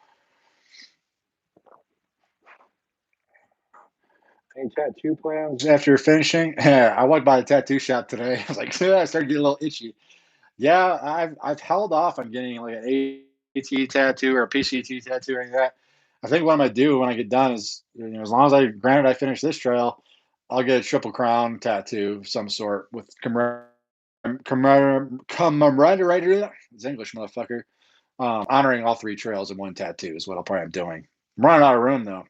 Any tattoo plans after finishing? Yeah, I walked by the tattoo shop today. I was like, I started getting a little itchy. Yeah, I've held off on getting like an AT tattoo or a PCT tattoo or anything like that. I think what I'm gonna do when I get done is, as long as I finish this trail, I'll get a triple crown tattoo of some sort with commemorated. It's English, motherfucker. Honoring all three trails in one tattoo is what I'll probably end doing. I'm running out of room though.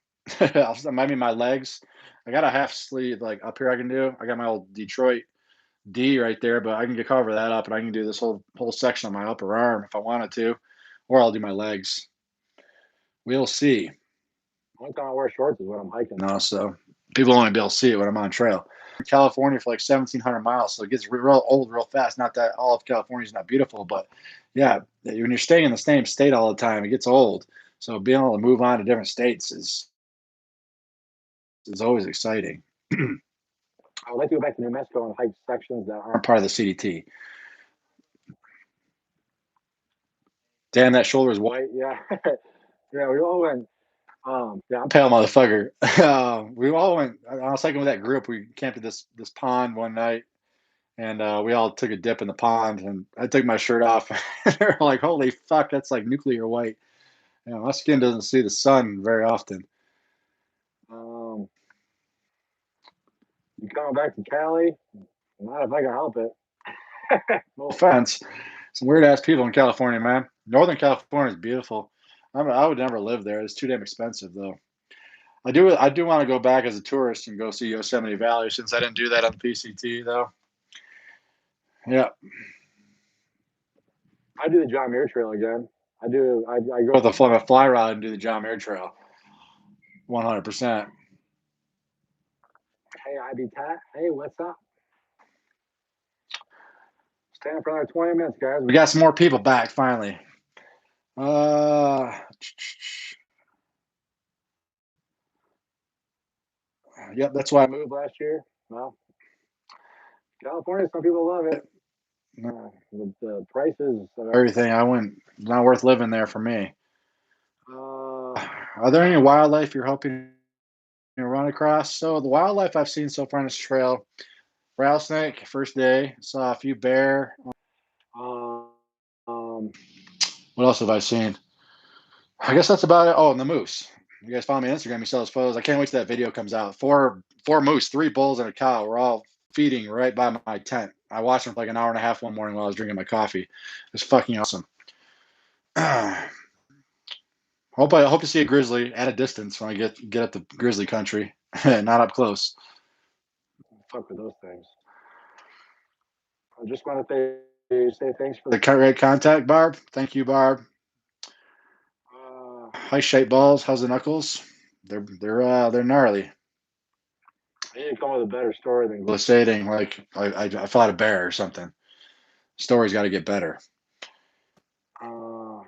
Maybe my legs. I got a half sleeve like up here I can do. I got my old Detroit D right there, but I can get cover that up and I can do this whole section on my upper arm if I wanted to, or I'll do my legs. We'll see. Only time I wear shorts is when I'm hiking now, so people only be able to see it when I'm on trail. California for like 1,700 miles, so it gets real old real fast. Not that all of California is not beautiful, but yeah, when you're staying in the same state all the time, it gets old. So being able to move on to different states is always exciting. I would like to go back to New Mexico and hike sections that aren't part of the CDT. Damn, that shoulder is white. Yeah, yeah. We all went. Yeah, I'm pale motherfucker. We all went. I was hiking with that group. We camped at this pond one night, and we all took a dip in the pond. And I took my shirt off. They're like, "Holy fuck, that's like nuclear white." My skin doesn't see the sun very often. Um, You coming back to Cali? Not if I can help it. No offense. Some weird ass people in California, man. Northern California is beautiful. I would never live there. It's too damn expensive, though. I do want to go back as a tourist and go see Yosemite Valley since I didn't do that on the PCT, though. Yeah, I do the John Muir Trail again. I go with a fly rod and do the John Muir Trail. 100%. Hey, IB Tat. Hey, what's up? Stand for another 20 minutes, guys. We got some more people back finally. Uh, yep, that's why I moved last year. Well, California, some people love it. The prices of everything, I wouldn't. It's not worth living there for me. Are there any wildlife you're hoping to run across? So the wildlife I've seen so far on this trail: rattlesnake, first day. Saw a few bear. Um, what else have I seen? I guess that's about it. Oh, and the moose. You guys follow me on Instagram. You saw those photos. I can't wait till that video comes out. Four moose, three bulls, and a cow. We're all feeding right by my tent. I watched them for like an hour and a half one morning while I was drinking my coffee. It was fucking awesome. I hope to see a grizzly at a distance when I get up to grizzly country, not up close. Fuck with those things. I just want to say thanks for the great contact, Barb. Thank you, Barb. Hi, shape balls. How's the knuckles? They're gnarly. I need to come up with a better story than glissading. Like I fought a bear or something. Story's got to get better. Uh,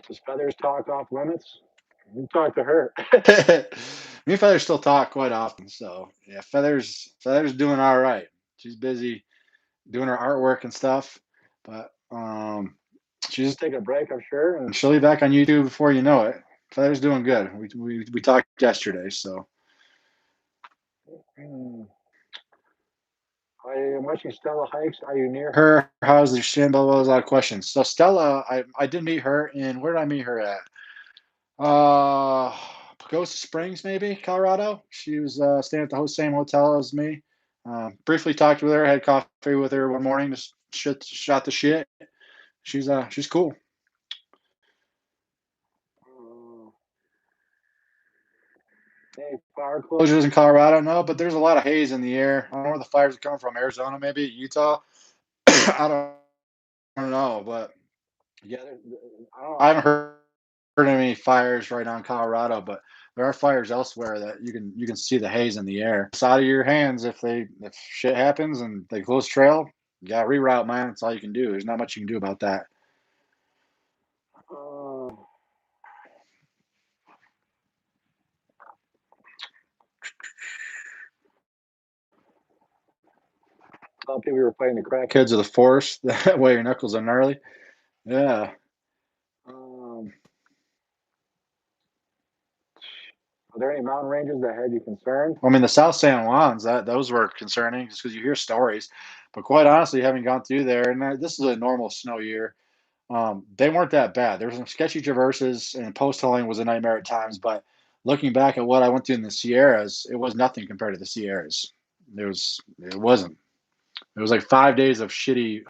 does Feathers talk off limits? You talk to her. Me and Feathers still talk quite often. So yeah, Feathers doing all right. She's busy doing her artwork and stuff, but she's just taking a break, I'm sure, and she'll be back on YouTube before you know it. Feathers doing good. We talked yesterday, so. I am watching Stella hikes. Are you near her? How's your shin? Blah, blah, blah, a lot of questions. So Stella, I did meet her in, where did I meet her at? Pagosa Springs, maybe Colorado. She was staying at the same hotel as me. Briefly talked with her. Had coffee with her one morning. Just shot the shit. She's cool. Any fire closures in Colorado? No, but there's a lot of haze in the air. I don't know where the fires are coming from. Arizona, maybe Utah. I don't know, but yeah, I haven't heard of any fires right now in Colorado, but there are fires elsewhere that you can see the haze in the air. It's out of your hands if shit happens and they close trail. You got to reroute, man. That's all you can do. There's not much you can do about that. A lot of people were playing the crackheads of the forest. That way your knuckles are gnarly. Yeah. Um, are there any mountain ranges that had you concerned? I mean, the South San Juans, those were concerning just because you hear stories. But quite honestly, having gone through there, and this is a normal snow year, they weren't that bad. There were some sketchy traverses, and post holing was a nightmare at times. But looking back at what I went through in the Sierras, it was nothing compared to the Sierras. It wasn't. It was like 5 days of shitty.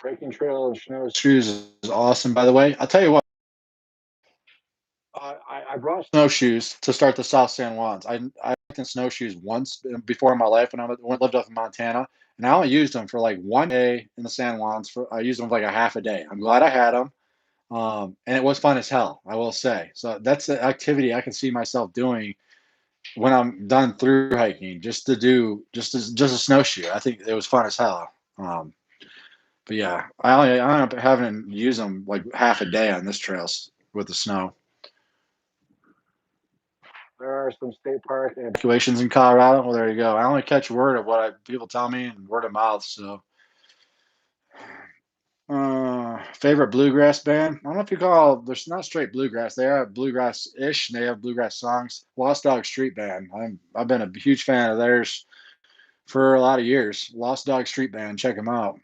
Breaking trail and snowshoes is awesome. By the way, I'll tell you what. I brought snowshoes to start the South San Juans. I worked in snowshoes once before in my life when lived up in Montana, and I only used them for like one day in the San Juans. I used them for like a half a day. I'm glad I had them, and it was fun as hell. I will say. So that's the activity I can see myself doing when I'm done through hiking, just to do just a snowshoe. I think it was fun as hell. But yeah, I ended up having to use them like half a day on this trails with the snow. There are some state park evacuations in Colorado. Well, there you go. I only catch word of what people tell me and word of mouth. So, favorite bluegrass band? I don't know if you call. There's not straight bluegrass. They are bluegrass-ish. And they have bluegrass songs. Lost Dog Street Band. I've been a huge fan of theirs for a lot of years. Lost Dog Street Band. Check them out.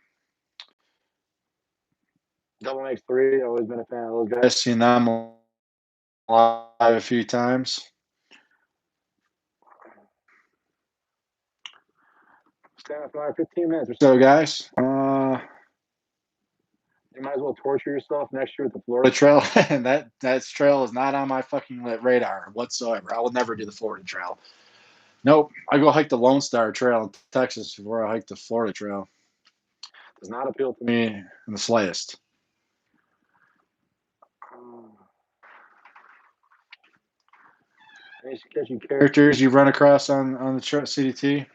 Double Makes Three. Always been a fan of those guys. Seen them live a few times. Stand for 15 minutes or so, guys. You might as well torture yourself next year at the Florida Trail. And that trail is not on my fucking radar whatsoever. I will never do the Florida Trail. Nope. I go hike the Lone Star Trail in Texas before I hike the Florida Trail. Does not appeal to me in the slightest. Any sketchy characters you run across on the CDT?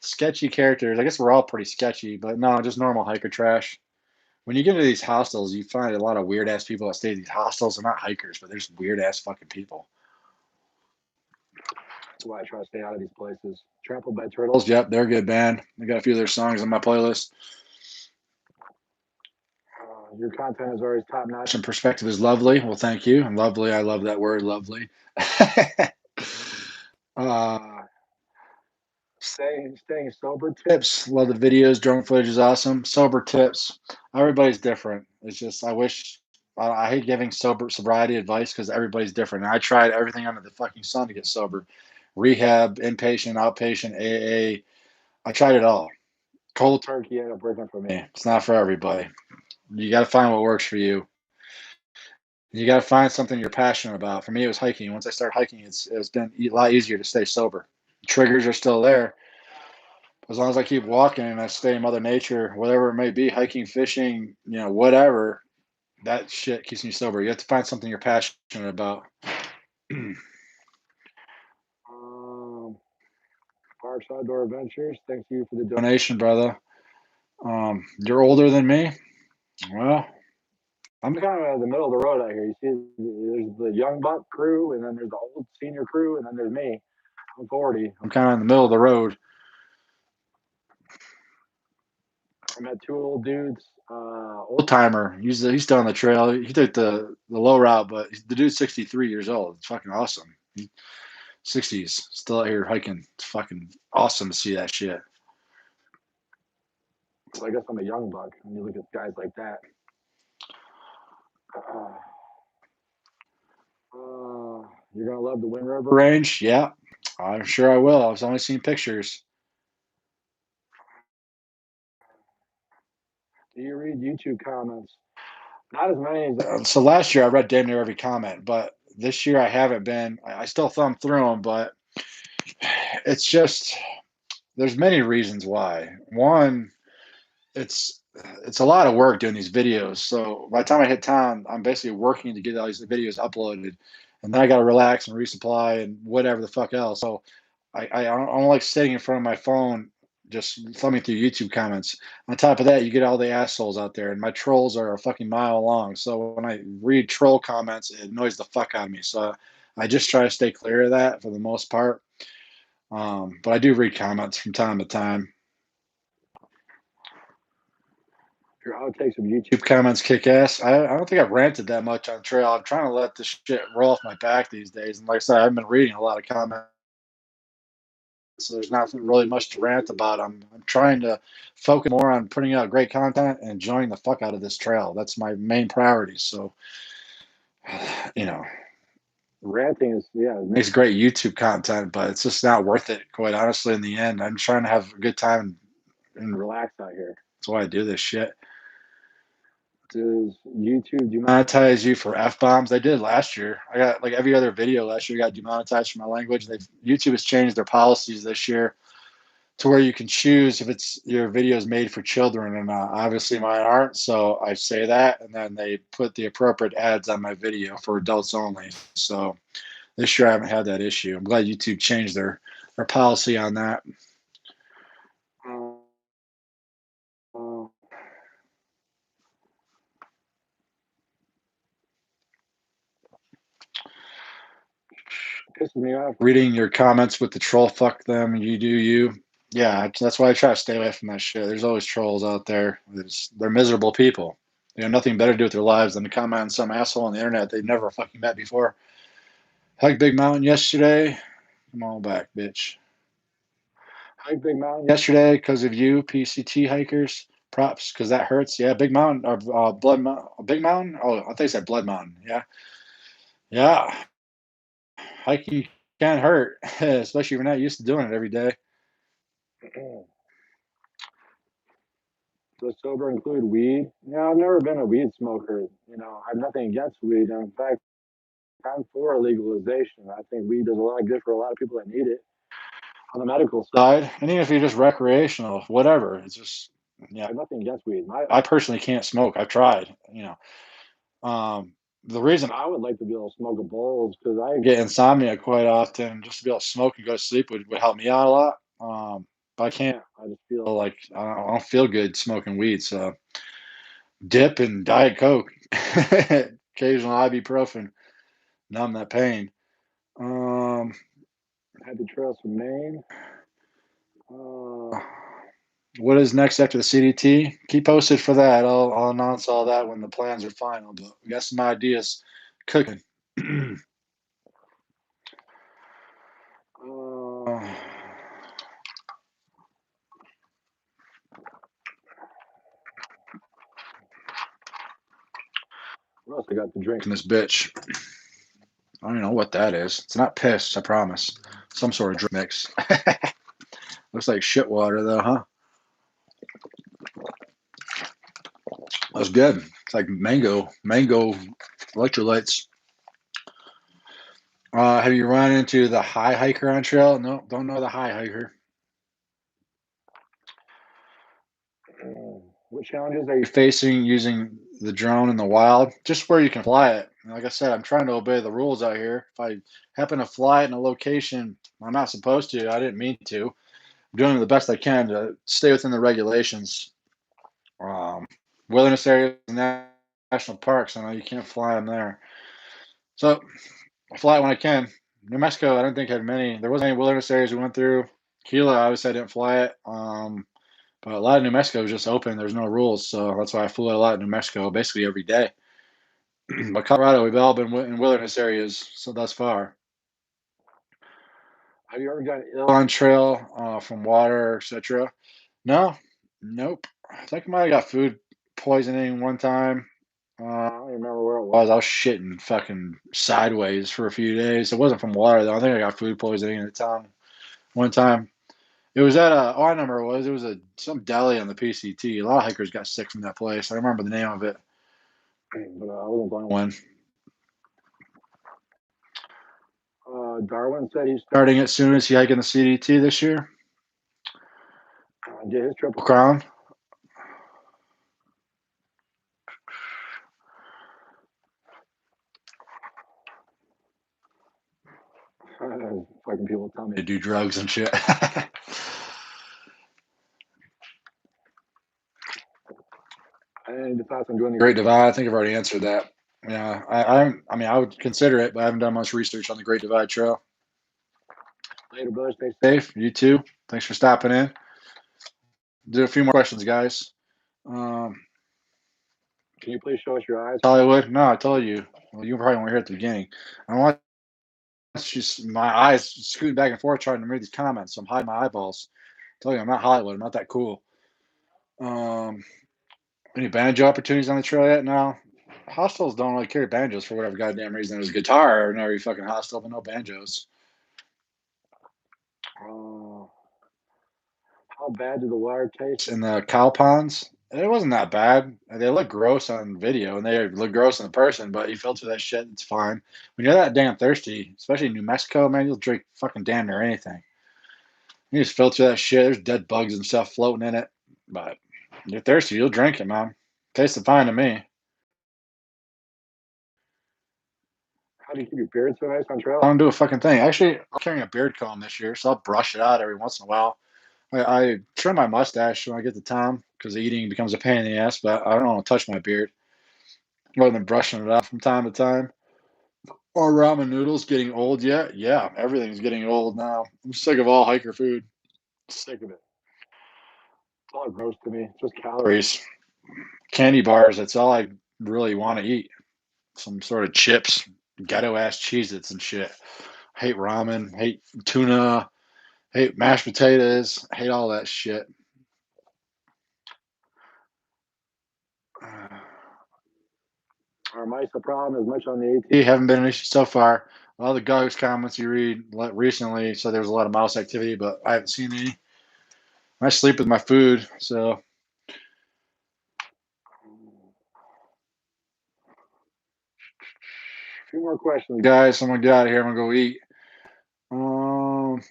Sketchy characters. I guess we're all pretty sketchy, but no, just normal hiker trash. When you get into these hostels, you find a lot of weird ass people that stay at these hostels. They're not hikers, but there's weird ass fucking people. That's why I try to stay out of these places. Trampled by Turtles. Yep, they're a good band. I got a few of their songs on my playlist. Your content is always top notch and perspective is lovely. Well, thank you. And lovely, I love that word, lovely. uh, staying sober tips. Love the videos. Drone footage is awesome. Sober tips. Everybody's different. It's just I wish I hate giving sobriety advice because everybody's different. And I tried everything under the fucking sun to get sober. Rehab, inpatient, outpatient, AA. I tried it all. Cold turkey ended up working for me. It's not for everybody. You got to find what works for you. You got to find something you're passionate about. For me, it was hiking. Once I started hiking, it's been a lot easier to stay sober. Triggers are still there. As long as I keep walking and I stay in Mother Nature, whatever it may be, hiking, fishing, whatever, that shit keeps me sober. You have to find something you're passionate about. Parks Outdoor Adventures. Thank you for the donation, brother. You're older than me. Well, I'm kind of in the middle of the road out here. You see, there's the young buck crew, and then there's the old senior crew, and then there's me. I'm 40. I'm kind of in the middle of the road. I met two old dudes. Old timer. He's still on the trail. He took the low route, but the dude's 63 years old. It's fucking awesome. 60s, still out here hiking. It's fucking awesome to see that shit. So I guess I'm a young buck when you look at guys like that. You're gonna love the Wind River Range. Yeah, I'm sure I will. I've only seen pictures. Do you read YouTube comments? Not as many as so last year I read damn near every comment, but this year I haven't been. I still thumb through them, but it's just there's many reasons why. One, it's it's a lot of work doing these videos. So by the time I hit town, I'm basically working to get all these videos uploaded, and then I got to relax and resupply and whatever the fuck else. So I don't like sitting in front of my phone just thumbing through YouTube comments. On top of that, you get all the assholes out there, and my trolls are a fucking mile long. So when I read troll comments, it annoys the fuck out of me. So I just try to stay clear of that for the most part. But I do read comments from time to time. Your outtakes of YouTube comments kick ass. I don't think I've ranted that much on trail. I'm trying to let this shit roll off my back these days. And like I said, I've been reading a lot of comments, so there's not really much to rant about. I'm trying to focus more on putting out great content and enjoying the fuck out of this trail. That's my main priority. So, ranting is it makes great YouTube content, but it's just not worth it. Quite honestly, in the end, I'm trying to have a good time and relax out here. That's why I do this shit. Does YouTube demonetize you for F bombs? They did last year. I got like every other video last year got demonetized for my language. YouTube has changed their policies this year to where you can choose if it's your video is made for children or not. Obviously, mine aren't, so I say that, and then they put the appropriate ads on my video for adults only. So this year I haven't had that issue. I'm glad YouTube changed their policy on that. Pisses me off reading your comments with the troll fuck them, you do you. Yeah, that's why I try to stay away from that shit. There's always trolls out there. They're miserable people. They have nothing better to do with their lives than to comment on some asshole on the internet they've never fucking met before. Hiked Big Mountain yesterday. Come on back, bitch. Hiked Big Mountain yesterday because of you, PCT hikers. Props, because that hurts. Yeah, Big Mountain or Big Mountain. Oh, I think I said Blood Mountain. Yeah, yeah. Hiking can hurt, especially if you're not used to doing it every day. Does sober include weed? Yeah, I've never been a weed smoker. I have nothing against weed. In fact, I'm for legalization. I think weed does a lot of good for a lot of people that need it on the medical side. And even if you're just recreational, whatever, it's just, yeah, I have nothing against weed. I personally can't smoke. I've tried. The reason I would like to be able to smoke a bowl is because I get insomnia quite often. Just to be able to smoke and go to sleep would help me out a lot. But I can't. I just feel like I don't feel good smoking weed. So dip and Diet Coke, occasional ibuprofen, numb that pain. Um, Happy trails from Maine. Uh, what is next after the CDT? Keep posted for that. I'll announce all that when the plans are final. But we got some ideas cooking. uh, what else I got to drink in this bitch? I don't know what that is. It's not piss, I promise. Some sort of drink mix. Looks like shit water though, huh? That's good. It's like mango electrolytes. Have you run into the high hiker on trail? No, don't know the high hiker. What challenges are you facing using the drone in the wild? Just where you can fly it. Like I said, I'm trying to obey the rules out here. If I happen to fly it in a location I'm not supposed to, I didn't mean to. I'm doing the best I can to stay within the regulations. Um, Wilderness areas and national parks, I know you can't fly them there. So I fly it when I can. New Mexico, I don't think had many. There wasn't any wilderness areas we went through. Gila, obviously, I didn't fly it. But a lot of New Mexico was just open. There's no rules, so that's why I flew it a lot in New Mexico, basically every day. But Colorado, we've all been in wilderness areas so thus far. Have you ever gotten ill on trail from water, etc.? No, nope. I think I might have got food poisoning one time. I don't remember where it was. I was shitting fucking sideways for a few days. It wasn't from water though. I think I got food poisoning in the town one time. It was at a. Oh, I remember it was. It was some deli on the PCT. A lot of hikers got sick from that place. I remember the name of it, but I wasn't the only one. Darwin said he's starting it soon as he hiking the CDT this year. Get his triple crown. Fucking people tell me to do drugs and shit. And thoughts on doing the Great Divide? I think I've already answered that. Yeah, I mean, I would consider it, but I haven't done much research on the Great Divide Trail. Later, brother. Stay safe. You too. Thanks for stopping in. Do a few more questions, guys. Um, can you please show us your eyes, Hollywood? No, I told you. Well, you probably weren't here at the beginning. I want just my eyes scooting back and forth trying to read these comments. So I'm hiding my eyeballs. I told you I'm not Hollywood. I'm not that cool. Um, any banjo opportunities on the trail yet? No. Hostels don't really carry banjos for whatever goddamn reason. There's guitar in every fucking hostel, but no banjos. Uh, how bad did the water taste in the cow ponds? It wasn't that bad. They look gross on video and they look gross in person, but you filter that shit, it's fine. When you're that damn thirsty, especially in New Mexico, man, you'll drink fucking damn near anything. You just filter that shit. There's dead bugs and stuff floating in it. But you're thirsty, you'll drink it, man. Tastes fine to me. How do you keep your beard so nice on trail? I don't do a fucking thing. Actually, I'm carrying a beard comb this year, so I'll brush it out every once in a while. I trim my mustache when I get to town because eating becomes a pain in the ass, but I don't want to touch my beard rather than brushing it out from time to time. Or ramen noodles getting old yet? Yeah, everything's getting old now. I'm sick of all hiker food. Sick of it. It's all gross to me. It's just calories. Candy bars, that's all I really want to eat. Some sort of chips, ghetto ass Cheez Its and shit. Hate ramen, hate tuna, hate mashed potatoes, hate all that shit. Are mice a problem as much on the AT? Haven't been an issue so far. All the Gug's comments you read recently said there was a lot of mouse activity, but I haven't seen any. I sleep with my food, so a few more questions, guys. I'm gonna get out of here. I'm gonna go eat.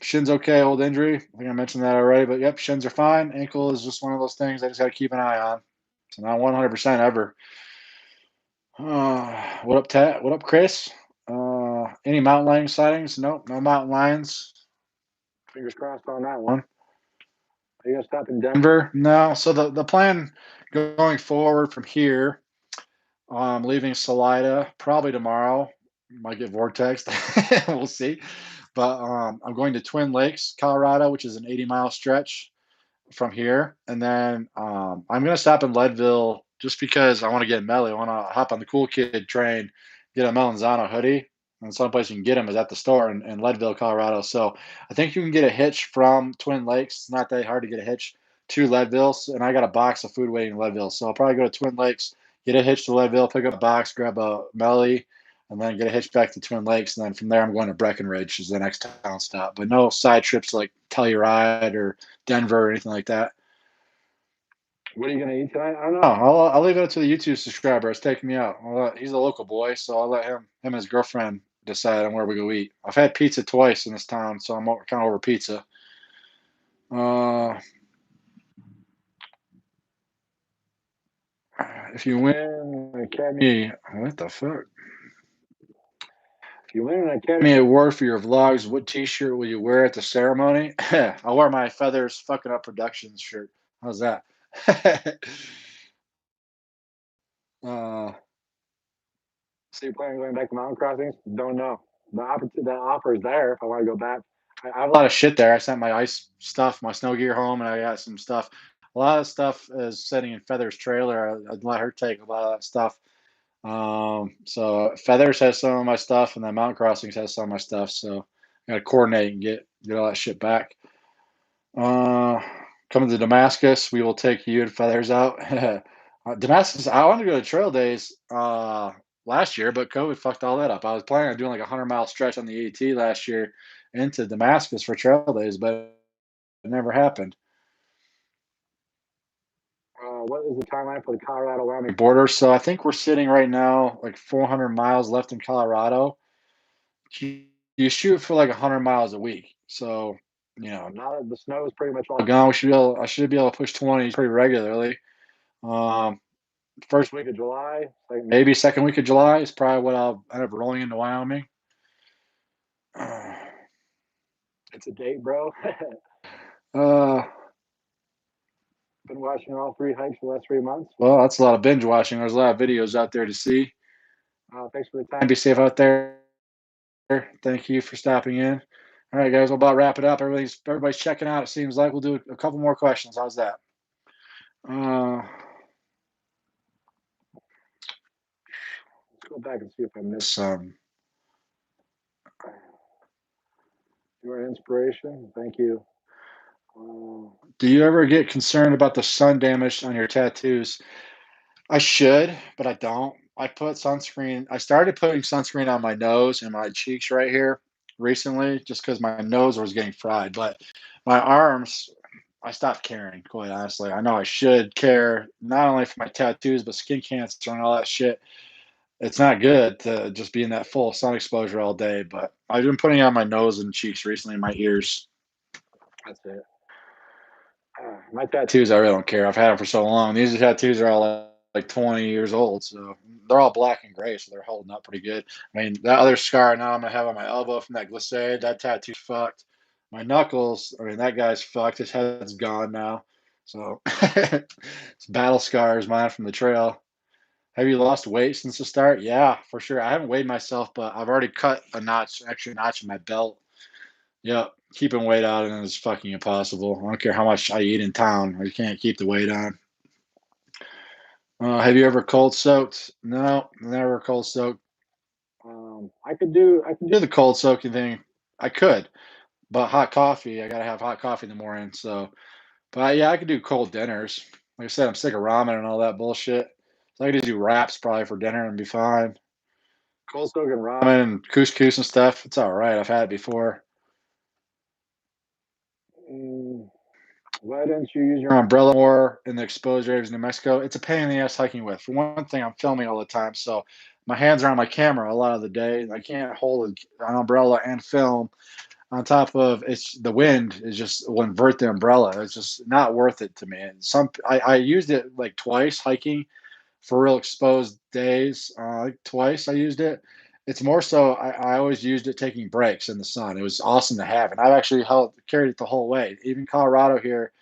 Shin's okay, old injury. I think I mentioned that already, but yep, shins are fine. Ankle is just one of those things I just got to keep an eye on. So not 100% ever. What up, Tat? What up, Chris? Any mountain lion sightings? Nope, no mountain lions. Fingers crossed on that one. Are you gonna stop in Denver? No. So the plan going forward from here, leaving Salida probably tomorrow. Might get vortexed. We'll see. But I'm going to Twin Lakes, Colorado, which is an 80-mile stretch from here, and then I'm gonna stop in Leadville just because I want to get Melly. I want to hop on the cool kid train, get a Melanzano hoodie, and someplace you can get them is at the store in Leadville, Colorado. So I think you can get a hitch from Twin Lakes. It's not that hard to get a hitch to Leadville, and I got a box of food waiting in Leadville. So I'll probably go to Twin Lakes, get a hitch to Leadville, pick up a box, grab a Melly, and then get a hitch back to Twin Lakes. And then from there, I'm going to Breckenridge, is the next town stop. But no side trips like Telluride or Denver or anything like that. What are you gonna eat tonight? I don't know. I'll leave it up to the YouTube subscriber. It's taking me out. He's a local boy, so I'll let him and his girlfriend decide on where we go eat. I've had pizza twice in this town, so I'm kind of over pizza. Uh, if you win an Academy, what the fuck? If you win an Academy Award for your vlogs, what T-shirt will you wear at the ceremony? I'll wear my Feathers Fucking Up Productions shirt. How's that? uh, So you're planning on going back to mountain crossings? Don't know. The offer is there if I want to go back. I have a lot of shit there. I sent my ice stuff, my snow gear home, and I got some stuff. A lot of stuff is sitting in Feather's trailer. I'd let her take a lot of that stuff. So Feathers has some of my stuff, and then Mountain Crossings has some of my stuff. So I got to coordinate and get all that shit back. Uh, Coming to Damascus, we will take you and Feathers out. Damascus, I wanted to go to Trail Days last year, but COVID fucked all that up. I was planning on doing like a 100-mile stretch on the AT last year into Damascus for Trail Days, but it never happened. What is the timeline for the Colorado-Wyoming border? So I think we're sitting right now like 400 miles left in Colorado. You shoot for like 100 miles a week. So, now that the snow is pretty much all gone, I should be able to push 20 pretty regularly. Um, First week of July, like maybe second week of July is probably what I'll end up rolling into Wyoming. It's a date, bro. uh, been watching all three hikes for the last 3 months. Well, that's a lot of binge watching. There's a lot of videos out there to see. Thanks for the time. Be safe out there. Thank you for stopping in. All right, guys, we'll about wrap it up. Everybody's checking out. It seems like we'll do a couple more questions. How's that? Let's go back and see if I missed some. You're an inspiration. Thank you. Do you ever get concerned about the sun damage on your tattoos? I should, but I don't. I put sunscreen. I started putting sunscreen on my nose and my cheeks right here recently, just because my nose was getting fried. But my arms, I stopped caring. Quite honestly, I know I should care not only for my tattoos but skin cancer and all that shit. It's not good to just be in that full sun exposure all day. But I've been putting it on my nose and cheeks recently, and my ears. That's it. My tattoos, I really don't care. I've had them for so long. These tattoos are all like 20 years old, so they're all black and gray, so they're holding up pretty good. I mean, that other scar now I'm gonna have on my elbow from that glissade, that tattoo's fucked. My knuckles, I mean, that guy's fucked. His head's gone now. So it's battle scars, mine from the trail. Have you lost weight since the start? Yeah, for sure. I haven't weighed myself, but I've already cut a notch, extra notch in my belt. Yeah, keeping weight on is fucking impossible. I don't care how much I eat in town. I can't keep the weight on. Have you ever cold soaked? No, never cold soaked. I can do the cold soaking thing. I could, but hot coffee. I gotta have hot coffee in the morning. So, but yeah, I could do cold dinners. Like I said, I'm sick of ramen and all that bullshit. So I could just do wraps probably for dinner and be fine. Cold soaking ramen and couscous and stuff. It's all right. I've had it before. Mm, why didn't you use your umbrella more in the exposed areas in New Mexico? It's a pain in the ass hiking with. For one thing, I'm filming all the time, so my hands are on my camera a lot of the day. And I can't hold an umbrella and film. On top of it's the wind is just will invert the umbrella. It's just not worth it to me. And I used it like twice hiking for real exposed days. Like twice I used it. It's more so I always used it taking breaks in the sun. It was awesome to have, and I've actually carried it the whole way. Even Colorado here,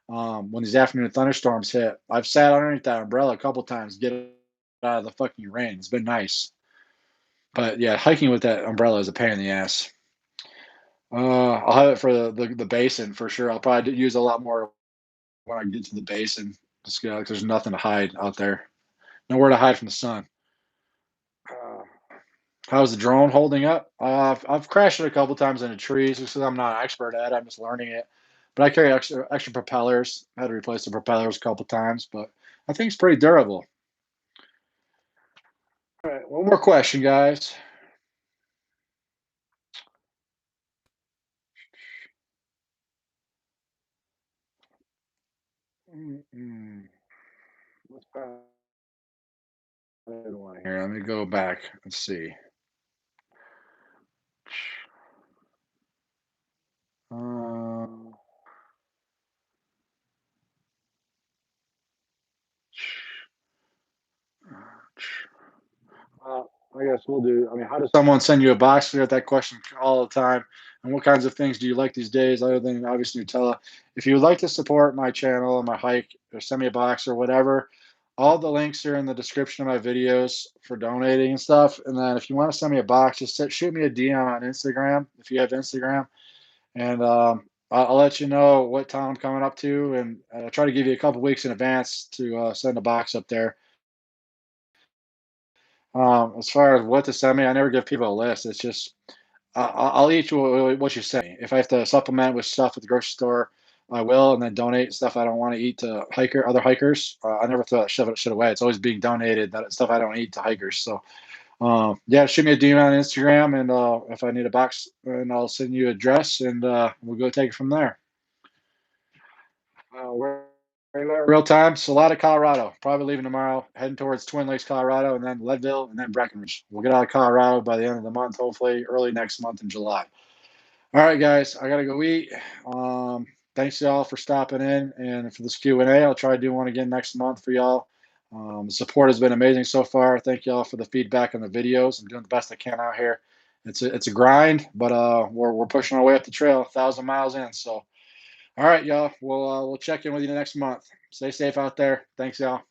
when these afternoon thunderstorms hit, I've sat underneath that umbrella a couple times, get it out of the fucking rain. It's been nice, but yeah, hiking with that umbrella is a pain in the ass. I'll have it for the basin for sure. I'll probably use a lot more when I get to the basin. Just like there's nothing to hide out there. Nowhere to hide from the sun. Uh, how's the drone holding up? I've crashed it a couple times into trees because I'm not an expert at it. I'm just learning it. But I carry extra propellers. I had to replace the propellers a couple times, but I think it's pretty durable. All right, one more question, guys. Mm-mm. What's that one here? Let me go back. Let's see. Um, I guess we'll do. I mean, how does someone send you a box? We get that question all the time. And what kinds of things do you like these days, other than obviously Nutella? If you would like to support my channel and my hike, or send me a box or whatever, all the links are in the description of my videos for donating and stuff. And then if you want to send me a box, just shoot me a DM on Instagram if you have Instagram, and I'll let you know what time I'm coming up to, and I'll try to give you a couple weeks in advance to send a box up there. As far as what to send me, I never give people a list. It's just I'll eat what you say. If I have to supplement with stuff at the grocery store, I will, and then donate stuff I don't want to eat to other hikers. I never throw that shit away. It's always being donated. That stuff I don't eat to hikers. So yeah, shoot me a DM on Instagram, and if I need a box, and I'll send you a address, and we'll go take it from there. We're real time, Salada, Colorado. Probably leaving tomorrow, heading towards Twin Lakes, Colorado, and then Leadville, and then Breckenridge. We'll get out of Colorado by the end of the month, hopefully early next month in July. All right, guys, I gotta go eat. Thanks y'all for stopping in, and for this Q&A. I'll try to do one again next month for y'all. The support has been amazing so far. Thank y'all for the feedback on the videos. I'm doing the best I can out here. It's a grind, but we're pushing our way up the trail, 1,000 miles in. So all right, y'all. We'll check in with you next month. Stay safe out there. Thanks, y'all.